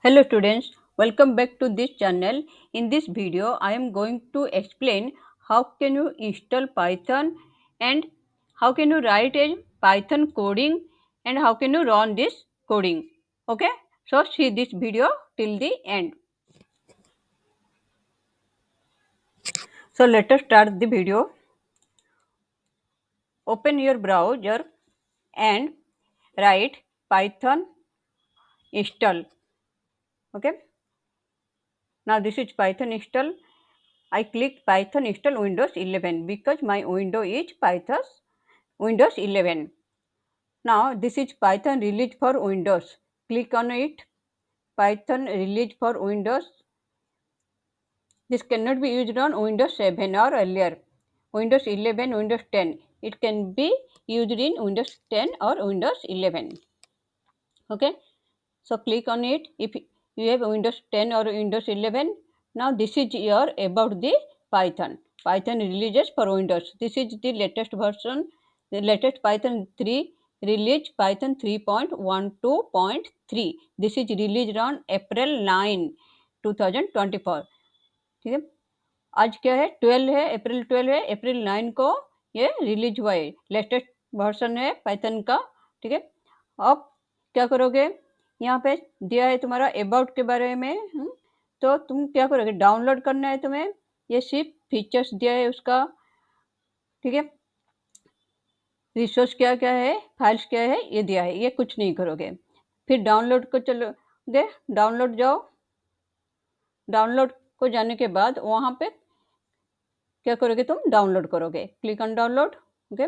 Hello students, welcome back to this channel. In this video, I am going to explain how can you install Python and how can you write a Python coding and how can you run this coding. Okay, so see this video till the end. So let us start the video. Open your browser and write Python install. Okay, now this is Python install. I clicked Python install Windows 11 because my window is Windows 11. Now this is Python release for Windows. Click on it. Python release for Windows. This cannot be used on Windows 7 or earlier. Windows 11, Windows 10. It can be used in Windows 10 or Windows 11. Okay. So click on it. If you have Windows 10 or Windows 11, now this is your about the Python. Python releases for Windows. This is the latest version, the latest Python 3 release Python 3.12.3. This is released on April 9, 2024. ठीक है, आज क्या है 12 है, अप्रैल 12 है, अप्रैल 9 को ये release हुआ है, लेटेस्ट वर्जन है पाइथन का. ठीक है, अब क्या करोगे, यहाँ पे दिया है तुम्हारा अबाउट के बारे में. तो तुम क्या करोगे, डाउनलोड करना है तुम्हें, ये सिर्फ फीचर्स दिया है उसका. ठीक है, रिसोर्स क्या क्या है, फाइल्स क्या है, ये दिया है, ये कुछ नहीं करोगे. फिर डाउनलोड को चलोगे, डाउनलोड जाओ. डाउनलोड को जाने के बाद वहाँ पे क्या करोगे, तुम डाउनलोड करोगे. Click on download. Okay,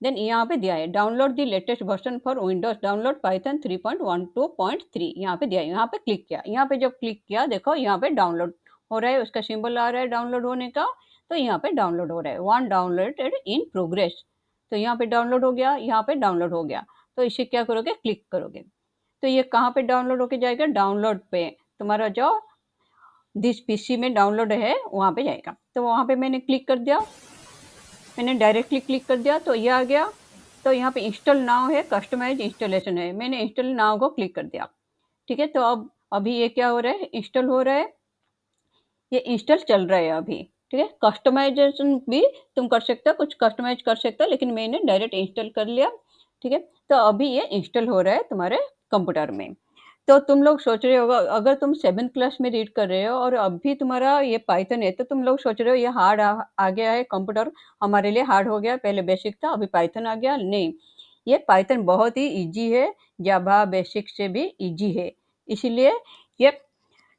then यहाँ पे दिया है download the latest version for Windows, download Python 3.12.3. यहाँ पे दिया है, यहाँ पे क्लिक किया. यहाँ पे जब क्लिक किया, देखो यहाँ पे डाउनलोड हो रहा है, उसका सिंबल आ रहा है डाउनलोड होने का. तो यहाँ पे डाउनलोड हो रहा है, वन डाउनलोडेड इन प्रोग्रेस. तो यहाँ पे डाउनलोड हो गया, यहाँ पे डाउनलोड हो गया. तो इसे क्या करोगे, क्लिक करोगे. तो ये कहाँ पे डाउनलोड होके जाएगा, डाउनलोड पे तुम्हारा जो जिस पीसी में डाउनलोड है वहाँ पे जाएगा. तो वहाँ पे मैंने क्लिक कर दिया, मैंने डायरेक्टली क्लिक कर दिया तो ये आ गया. तो यहाँ पे इंस्टॉल नाउ है, कस्टमाइज इंस्टॉलेशन है, मैंने इंस्टॉल नाउ को क्लिक कर दिया. ठीक है, तो अब अभी ये क्या हो रहा है, इंस्टॉल हो रहा है, ये इंस्टॉल चल रहा है अभी. ठीक है, कस्टमाइजेशन भी तुम कर सकते हो, कुछ कस्टमाइज कर सकते हो, लेकिन मैंने डायरेक्ट इंस्टॉल कर लिया. ठीक है, तो अभी ये इंस्टॉल हो रहा है तुम्हारे कंप्यूटर में. तो तुम लोग सोच रहे होगा, अगर तुम 7th क्लास में रीड कर रहे हो और अभी तुम्हारा ये पाइथन है, तो तुम लोग सोच रहे हो ये हार्ड आ गया है, कंप्यूटर हमारे लिए हार्ड हो गया, पहले बेसिक था अभी पाइथन आ गया. नहीं, ये पाइथन बहुत ही इजी है, जावा बेसिक से भी इजी है. इसीलिए ये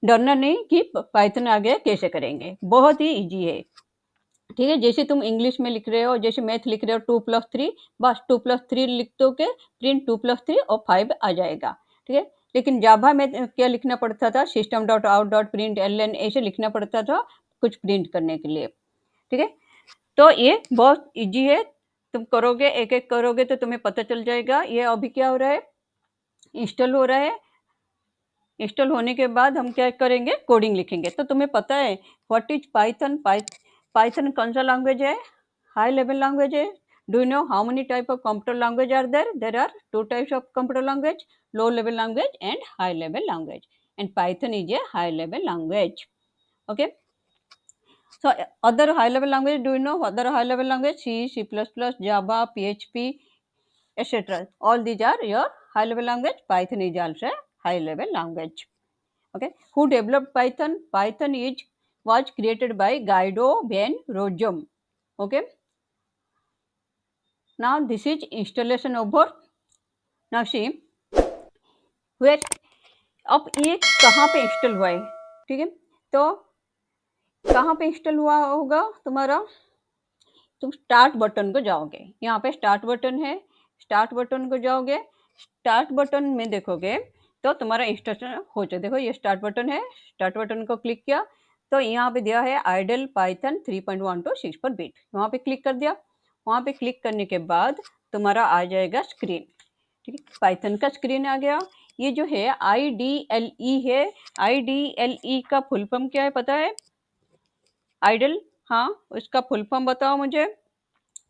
डरना नहीं कि पाइथन आ गया कैसे करेंगे, बहुत ही इजी है. ठीक है, जैसे तुम इंग्लिश में लिख रहे हो, जैसे मैथ लिख रहे हो 2+3, बस 2+3 लिख दो के प्रिंट 2+3 और 5 आ जाएगा. ठीक है, लेकिन जावा में क्या लिखना पड़ता था, system.out.println ऐसे लिखना पड़ता था कुछ प्रिंट करने के लिए. ठीक है, तो ये बहुत इजी है, तुम करोगे, एक एक करोगे तो तुम्हें पता चल जाएगा. ये अभी क्या हो रहा है, इंस्टॉल हो रहा है. इंस्टॉल होने के बाद हम क्या करेंगे, कोडिंग लिखेंगे. तो तुम्हें पता है व्हाट इज पाइथन. पाइथन कौन सा लैंग्वेज है, हाई लेवल लैंग्वेज है. Do you know how many type of computer language are there, there are 2 types of computer language, low level language and high level language, and Python is a high level language. Okay, so other high level language, do you know other high level language, C, C++, Java, PHP, etc. All these are your high level language. Python is also a high level language. Okay, who developed Python? Python was created by Guido van Rossum. Okay, now this is installation over. Now see where, अब ये कहाँ पे install हुआ है. ठीक है, तो कहाँ पे इंस्टॉल हुआ होगा तुम्हारा, तुम स्टार्ट बटन को जाओगे, यहाँ पे स्टार्ट बटन है, स्टार्ट बटन को जाओगे. स्टार्ट बटन में देखोगे तो तुम्हारा इंस्टॉलेशन हो जाए. देखो ये स्टार्ट बटन है, स्टार्ट बटन को क्लिक किया तो यहाँ पे दिया है आइडल पाइथन 3.1 पर बिट, वहाँ पे क्लिक कर दिया. वहाँ पे क्लिक करने के बाद तुम्हारा आ जाएगा स्क्रीन. ठीक है, पाइथन का स्क्रीन आ गया. ये जो है IDLE है, IDLE का फुल फॉर्म क्या है पता है, आइडल, हाँ उसका फुल फॉर्म बताओ मुझे.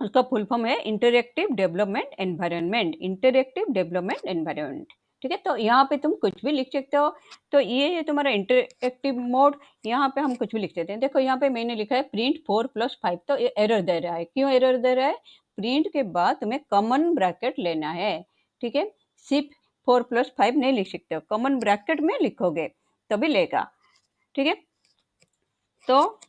उसका फुल फॉर्म है interactive development environment, interactive development environment. ठीक है। तो यहाँ पे तुम कुछ भी लिख सकते हो। तो ये तुम्हारा इंटरेक्टिव मोड, यहाँ पे हम कुछ भी लिख सकते हैं। देखो यहाँ पे मैंने लिखा है प्रिंट 4+5, तो ये एरर दे रहा है। क्यों एरर दे रहा है? प्रिंट के बाद तुम्हें कॉमन ब्रैकेट लेना है, ठीक है। सिर्फ 4+5 नहीं लिख सकते हो, कॉमन ब्रैकेट में लिखोगे तभी लेगा, ठीक है। तो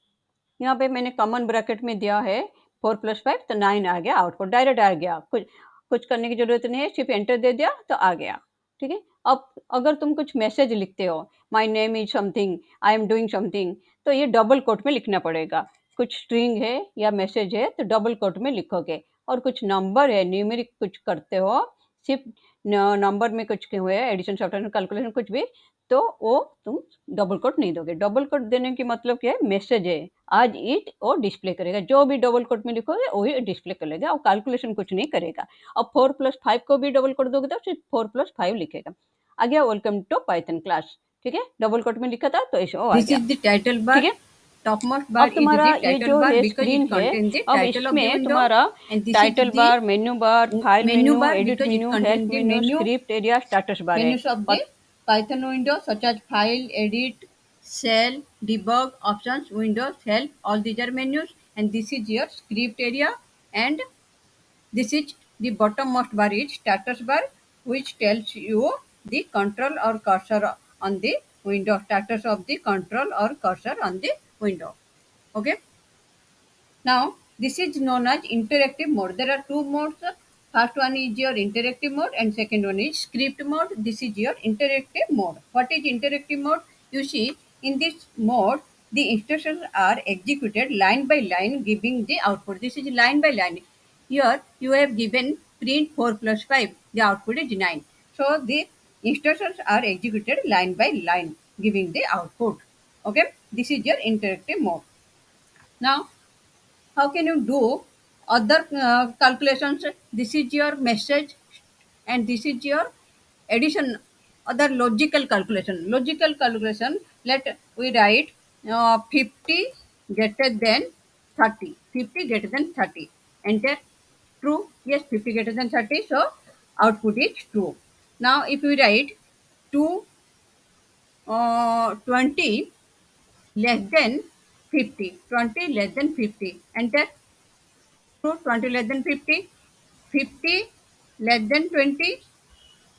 यहाँ पे मैंने कॉमन ब्रैकेट में दिया है 4+5, तो 9 आ गया, आउटपुट डायरेक्ट आ गया, कुछ करने की जरूरत नहीं है, सिर्फ एंटर दे दिया तो आ गया, ठीक है। अब अगर तुम कुछ मैसेज लिखते हो, my name is something, I am doing something, तो ये डबल कोट में लिखना पड़ेगा। कुछ स्ट्रिंग है या मैसेज है तो डबल कोट में लिखोगे। और कुछ नंबर है, न्यूमेरिक कुछ करते हो, सिर्फ नंबर में कुछ हुए, एडिशन सब्ट्रैक्शन कैलकुलेशन कुछ भी, तो वो तुम डबल कोट नहीं दोगे। डबल कोट देने की मतलब क्या है? मैसेज है, आज इट वो डिस्प्ले करेगा, जो भी डबल कोट में लिखोगे वही डिस्प्ले करेगा, और कैलकुलेशन कुछ नहीं करेगा। अब 4+5 को भी डबल कोट दोगे तो सिर्फ 4+5 लिखेगा। आ गया वेलकम टू पाइथन क्लास, ठीक है। डबल कोट में लिखा था तो ऐसे वो आ This गया, is the title bar. ठीक है। Topmost bar अब is तुम्हारा the ये title जो bar है because स्क्रीन it है, contains the अब title of the इसमें window, तुम्हारा and this is title the bar, menu bar, file menu menu, bar edit because it menu, contains help the menu, menu script area, status bar है। menus of the Python window such as file, edit, shell, debug, options, windows, help. All these are menus, and this is your script area, and this is the bottommost bar is status bar, which tells you the control or cursor on the window, status of the control or cursor on the window. Okay. Now, this is known as interactive mode. There are two modes. First one is your interactive mode and second one is script mode. This is your interactive mode. What is interactive mode? You see, in this mode, the instructions are executed line by line, giving the output. This is line by line. Here, you have given print 4+5. The output is 9. So, the instructions are executed line by line, giving the output. Okay, this is your interactive mode. Now, how can you do other calculations? This is your message and this is your addition, other logical calculation. Let we write 50 greater than 30, 50 greater than 30, enter true. Yes, 50 greater than 30, so output is true. Now if we write 2 20 less than 50, 20 less than 50, enter true. 20 less than 50, 50 less than 20,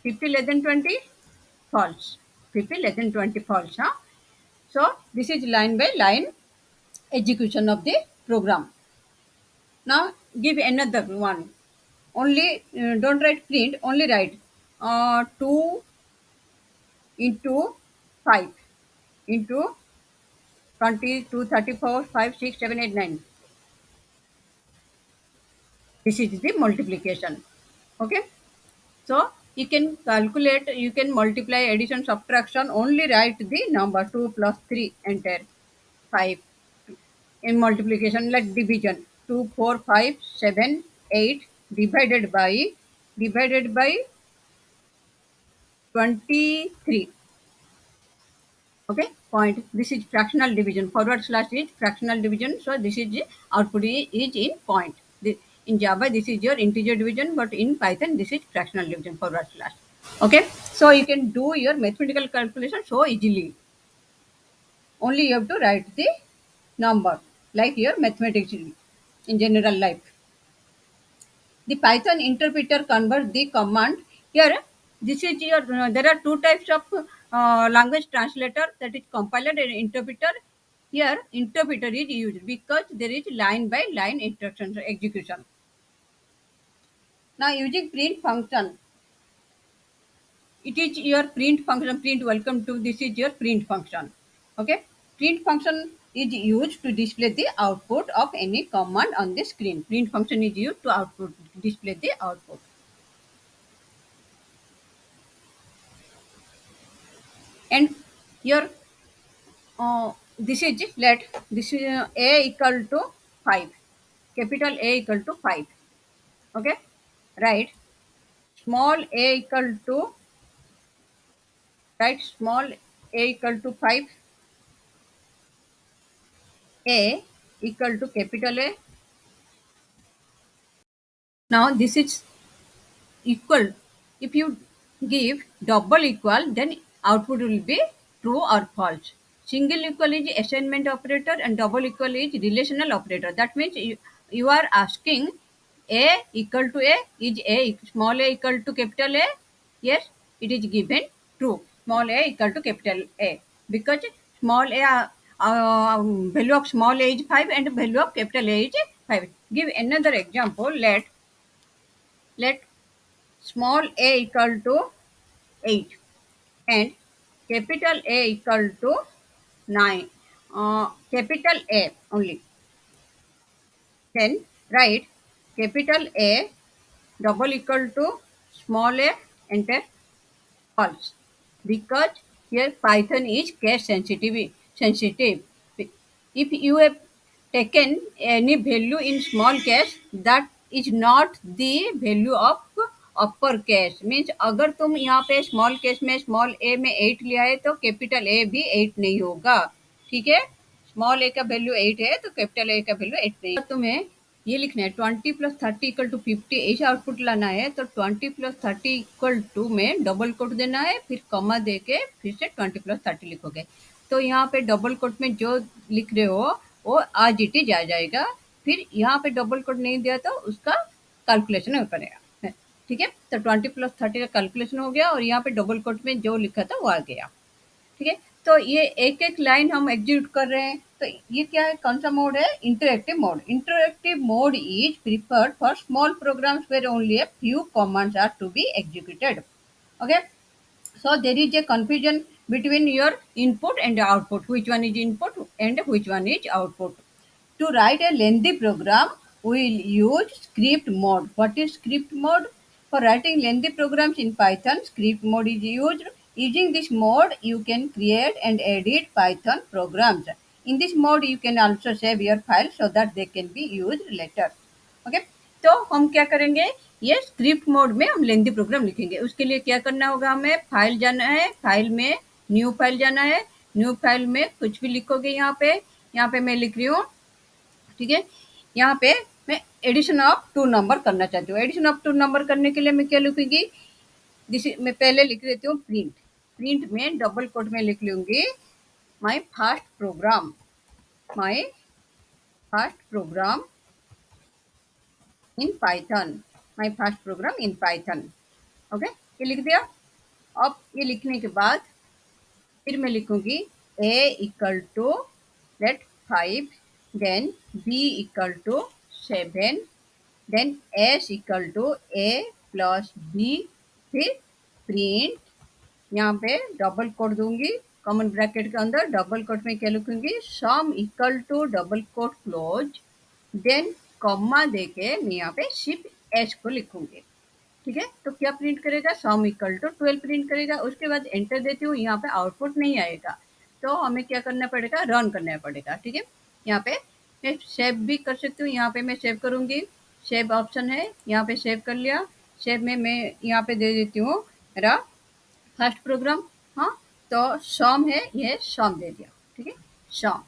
50 less than 20, false. 50 less than 20, false. Huh? So this is line by line execution of the program. Now give another one. Only don't write print. Only write 2 into 5 into 20, 2, 34, 5, 6, 7, 8, 9. This is the multiplication. Okay. So you can calculate, you can multiply, addition, subtraction, only write the number 2 plus 3, enter 5. In multiplication, like division, 2, 4, 5, 7, 8 divided by 23. Okay, point. This is fractional division. Forward slash is fractional division. So this is the output is in point. In Java, this is your integer division, but in Python, this is fractional division, forward slash. Okay, so you can do your mathematical calculation so easily. Only you have to write the number like your mathematics in general life. The Python interpreter converts the command. Here, this is your. There are two types of language translator, that is compiler and interpreter. Here, interpreter is used because there is line by line instruction execution. Now, using print function, it is your print function. Print welcome to, this is your print function. Okay, print function is used to display the output of any command on the screen. Print function is used to display the output. And your this is, let this is a equal to 5, capital A equal to 5. Okay, right, small a equal to, right, small a equal to 5, a equal to capital A. Now this is equal. If you give double equal, then output will be true or false. Single equal is assignment operator and double equal is relational operator. That means you are asking a equal to a, is a small a equal to capital A? Yes, it is given true. Small a equal to capital A, because small a value of small a is 5 and value of capital A is 5. Give another example. Let small a equal to 8 and capital A equal to 9. Capital A only. Then write capital A double equal to small a, enter false, because here Python is case sensitive. If you have taken any value in small case, that is not the value of upper case. Means अगर तुम यहाँ पे small case में small ए में 8 लिया है तो capital A भी 8 नहीं होगा. ठीक है, स्मॉल ए का वैल्यू 8 है तो कैपिटल ए का वैल्यू 8 नहीं. तुम्हें ये लिखना है 20 प्लस 30 इक्वल टू 50, ऐसे आउटपुट लाना है. तो 20 प्लस 30 इक्वल टू में डबल कोट देना है, फिर कॉमा दे के फिर से 20 प्लस 30 लिखोगे. तो यहाँ पे डबल कोट में जो लिख रहे हो वो आज इट इज आ जाएगा. फिर यहाँ पे डबल कोट नहीं दिया तो उसका कैलकुलेशन करेगा. ठीक है, तो 20 प्लस 30 का कैलकुलेशन हो गया और यहाँ पे डबल कोट में जो लिखा था वो आ गया. ठीक है, तो ये एक एक लाइन हम एग्जीक्यूट कर रहे हैं. तो ये क्या है, कौन सा मोड है? Interactive mode. Interactive mode is preferred for small programs where only a few commands are to be executed. Okay, so there is a confusion between your input and output, which one is input and which one is output. To write a lengthy program, we will use script mode. What is script mode? For writing lengthy programs in Python, script mode is used. Using this mode, you can create and edit Python programs. In this mode, you can also save your files so that they can be used later. Okay, तो हम क्या करेंगे, ये script mode में हम lengthy programme लिखेंगे. उसके लिए क्या करना होगा, हमें फाइल जाना है, फाइल में न्यू फाइल जाना है. न्यू फाइल में कुछ भी लिखोगे. यहाँ पे मैं लिख रही हूँ. ठीक है, यहाँ पे मैं एडिशन ऑफ 2 नंबर करना चाहती हूँ. एडिशन ऑफ 2 नंबर करने के लिए मैं क्या लिखूंगी, मैं पहले लिख देती हूँ प्रिंट. प्रिंट में डबल कोट में लिख लूंगी my first program. My first program in Python. My first program in Python. Okay, ये लिख दिया. अब ये लिखने के बाद फिर मैं लिखूंगी a equal to let 5, then b equal to 7, then s equal to a plus b, फिर प्रिंट. यहाँ पे डबल कोट दूंगी कॉमन ब्रैकेट के अंदर. डबल कोट में क्या लिखूंगी, sum equal to double quote close, then comma देके मैं यहाँ पे सिर्फ एच को लिखूंगी. ठीक है, तो क्या प्रिंट करेगा, सम इक्वल टू 12 प्रिंट करेगा. उसके बाद एंटर देती हूँ. यहाँ पे आउटपुट नहीं आएगा तो हमें क्या करना पड़ेगा, रन करना पड़ेगा. ठीक है, यहाँ पे मैं सेव भी कर सकती हूँ. यहाँ पे मैं सेव करूँगी, सेव ऑप्शन है, यहाँ पे सेव कर लिया. सेव में मैं यहाँ पे दे देती हूँ मेरा फर्स्ट प्रोग्राम. हाँ, तो सम है, ये सम दे दिया. ठीक है, सम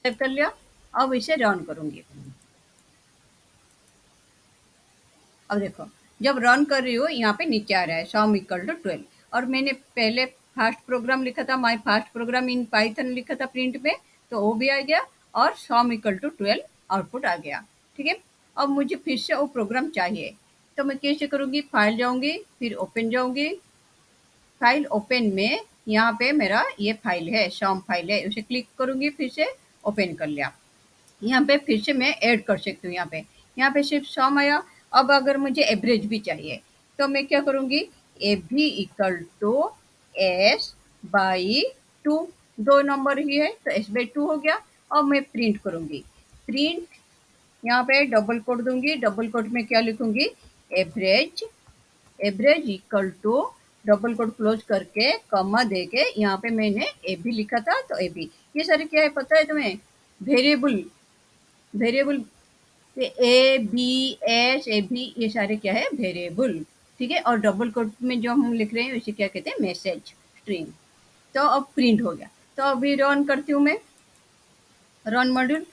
सेव कर लिया. अब इसे रन करूँगी. अब देखो, जब रन कर रही हूँ यहाँ पे नीचे आ रहा है सम इक्वल टू 12. और मैंने पहले फर्स्ट प्रोग्राम लिखा था, my first program in Python लिखा था प्रिंट में, तो वो भी आ गया और सम इक्वल टू 12 आउटपुट आ गया. ठीक है, अब मुझे फिर से वो प्रोग्राम चाहिए. तो मैं कैसे करूँगी, फाइल जाऊँगी, फिर ओपन जाऊँगी. फाइल ओपन में यहाँ पे मेरा ये फाइल है, सम फाइल है, उसे क्लिक करूँगी, फिर से ओपन कर लिया. यहाँ पे फिर से मैं ऐड कर सकती हूँ. यहाँ पे सिर्फ सम आया. अब अगर मुझे एवरेज भी चाहिए तो मैं क्या करूँगी, ए भी equal to S by 2. 2 number ही है तो एस बाई 2 हो गया. अब मैं प्रिंट करूँगी. प्रिंट यहाँ पे डबल कोट दूंगी. डबल कोट में क्या लिखूंगी, average. Average equal to double quote close करके कॉमा दे के यहाँ पे मैंने ए बी लिखा था तो ए बी. ये सारे क्या है पता है तुम्हें, variable. A B S A B ये सारे क्या है, वेरिएबल. ठीक है, और डबल कोट में जो हम लिख रहे हैं उसे क्या कहते हैं, मैसेज स्ट्रिंग. तो अब प्रिंट हो गया. तो अभी रन करती हूँ मैं, रन मॉड्यूल.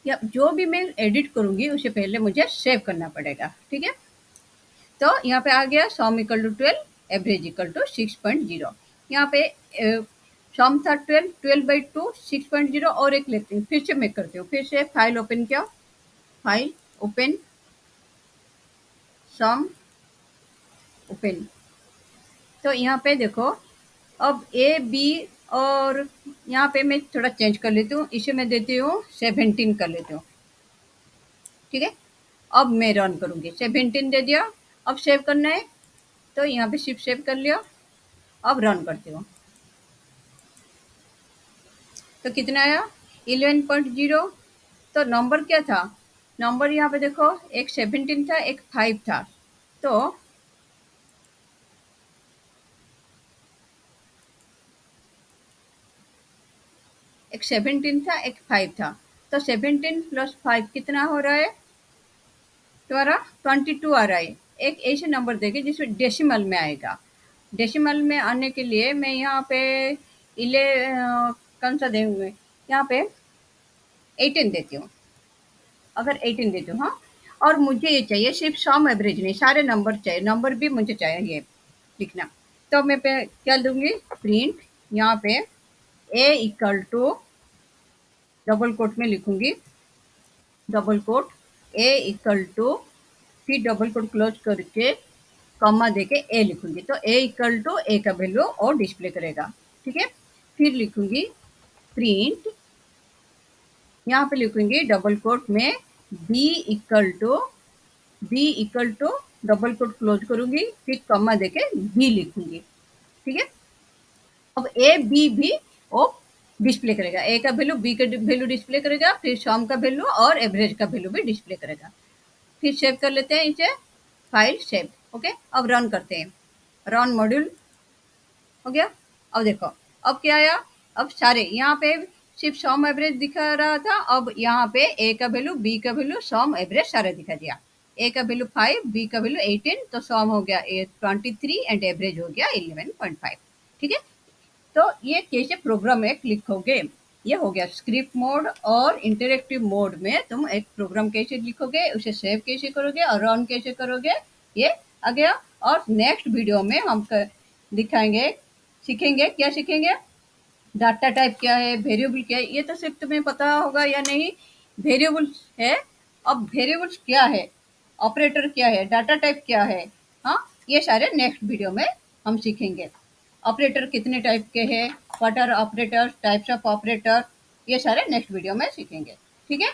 या जो भी मैं एडिट करूँगी उसे पहले मुझे सेव करना पड़ेगा. ठीक है, तो यहाँ पे आ गया sum equal to 12, average equal to 6.0। यहाँ पे सम था 12, 12/2, 6.0। और एक लेती हूँ, फिर से मैं करती हूँ, फिर से फाइल ओपन किया, फाइल ओपन, सम ओपन। तो यहाँ पे देखो, अब ए बी, और यहाँ पे मैं थोड़ा चेंज कर लेती हूँ, इसे मैं देती हूँ 17 कर लेती हूँ, ठीक है। अब मैं रन करूँगी, 17 दे दिया। अब सेव करना है, तो यहाँ पे शिफ्ट सेव कर लिया। अब रन करती हूँ, तो कितना आया 11.0। तो नंबर क्या था, नंबर यहाँ पे देखो, एक 17 था, एक 5 था। तो एक 17 था, एक 5 था। तो 17 + 5 कितना हो रहा है तुम्हारा, 22 आ रहा है। एक ऐसे नंबर देंगे जिसमें डेसिमल में आएगा। डेसिमल में आने के लिए मैं यहाँ पे कौन सा देंगे, यहाँ पे 18 देती हूँ। अगर 18 देती हूँ, हाँ। और मुझे ये चाहिए सिर्फ सम एवरेज नहीं, सारे नंबर चाहिए, नंबर भी मुझे चाहिए लिखना। तो मैं पे क्या दूंगी, प्रिंट, यहाँ पे A equal to, double quote में लिखूंगी, double quote, A equal to, फिर डबल कोट क्लोज करके कॉमा देके ए लिखूंगी। तो ए इक्वल टू, ए का वैल्यू और डिस्प्ले करेगा, ठीक है। फिर लिखूंगी प्रिंट, यहाँ पे लिखूंगी डबल कोट में B equal to, B equal to, double quote close करूंगी, फिर कॉमा देके बी लिखूंगी, ठीक है। अब ए बी भी वो डिस्प्ले करेगा, ए का वैल्यू, बी का वैल्यू डिस्प्ले करेगा, फिर सम का वैल्यू और एवरेज का वैल्यू भी डिस्प्ले करेगा। फिर सेव कर लेते हैं इसे, फाइल सेव, ओके। अब रन करते हैं, रन मॉड्यूल हो गया। अब देखो, अब क्या आया, अब सारे यहाँ पे सिर्फ सम एवरेज दिखा रहा था, अब यहाँ पे ए का वैल्यू, बी का वैल्यू, सम एवरेज सारे दिखा दिया। ए का वैल्यू 5, बी का वैल्यू 18, तो सम हो गया 23 एंड एवरेज हो गया 11.5, ठीक है। तो ये कैसे प्रोग्राम में लिखोगे, ये हो गया स्क्रिप्ट मोड और इंटरेक्टिव मोड में तुम एक प्रोग्राम कैसे लिखोगे, उसे सेव कैसे करोगे और रन कैसे करोगे, ये आ गया। और नेक्स्ट वीडियो में हम दिखाएंगे, सीखेंगे, क्या सीखेंगे, डाटा टाइप क्या है, वेरिएबल क्या है। ये तो सिर्फ तुम्हें पता होगा या नहीं, वेरिएबल्स है। अब वेरिएबल्स क्या है, ऑपरेटर क्या है, डाटा टाइप क्या है, हाँ, ये सारे नेक्स्ट वीडियो में हम सीखेंगे। ऑपरेटर कितने टाइप के हैं, what are operator, types of operator, ये सारे नेक्स्ट वीडियो में सीखेंगे, ठीक है।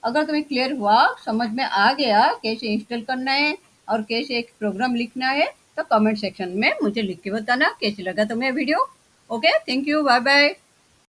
अगर तुम्हें क्लियर हुआ, समझ में आ गया कैसे इंस्टॉल करना है और कैसे एक प्रोग्राम लिखना है, तो कमेंट सेक्शन में मुझे लिख के बताना कैसे लगा तुम्हें video. Okay, thank you, bye bye.